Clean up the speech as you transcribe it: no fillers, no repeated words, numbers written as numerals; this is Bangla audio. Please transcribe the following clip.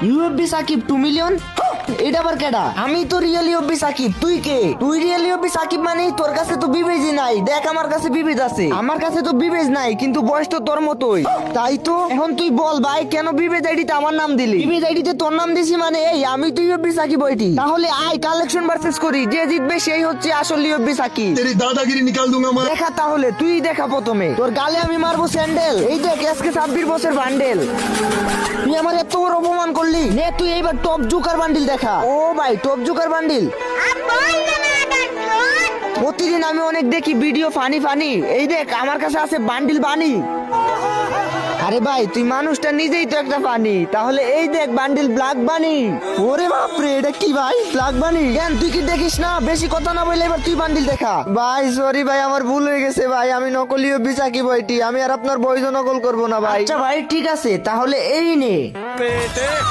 ইউএফবি সাকিব 2 মিলিয়ন, এটা আবার কেডা? আমি তো রিয়েল ইউএফবি সাকিব, তুই কে? তুই রিয়েল ইউএফবি সাকিব মানে তোর কাছে তো বিবেজই নাই। দেখ আমার কাছে বিবেজ আছে, আমার কাছে তো বিবেজ নাই, কিন্তু বয়স তো তোর মতোই। তাই তো এখন তুই বল ভাই, কেন বিবেজ আইডিতে আমার নাম দিলি? বিবেজ আইডিতে তোর নাম দিছি মানে এই আমি তো ইউএফবি সাকিব হইতি। তাহলে আয় কালেকশন ভার্সেস করি, যে জিতবে সেই হচ্ছে আসল ইউএফবি সাকিব। तेरी दादागिरी निकाल दूंगा मैं। দেখা তাহলে, তুই দেখা প্রথমে, তোর গালে আমি মারবো স্যান্ডেল। এই দেখ আজকে 26 বছর বান্ডেল। তুই আমার এত বড় অপমান করলি, নে তুই এইবার টপ জোকার বান্ডিল দেখা। ও ভাই টপ জোকার বান্ডিল, প্রতিদিন আমি অনেক দেখি ভিডিও ফানি ফানি, এই দেখ আমার কাছে আছে বান্ডিল বানি। আরে ভাই তুই মানুষটা নিজেই তো একটা বানি, তাহলে এই দেখ বান্ডিল ব্ল্যাক বানি। ওরে বাপরে, এটা কি ভাই ব্ল্যাক বানি? কেন তুই কি দেখিস না? বেশি কথা না বললে এবার তুই বান্ডিল দেখা। ভাই সরি ভাই, আমার ভুল হয়ে গেছে ভাই, আমি নকলি ইউএফবি সাকিব হইতি, আমি আর আপনার বয়স নকল করবো না ভাই। আচ্ছা ভাই ঠিক আছে, তাহলে এই নে।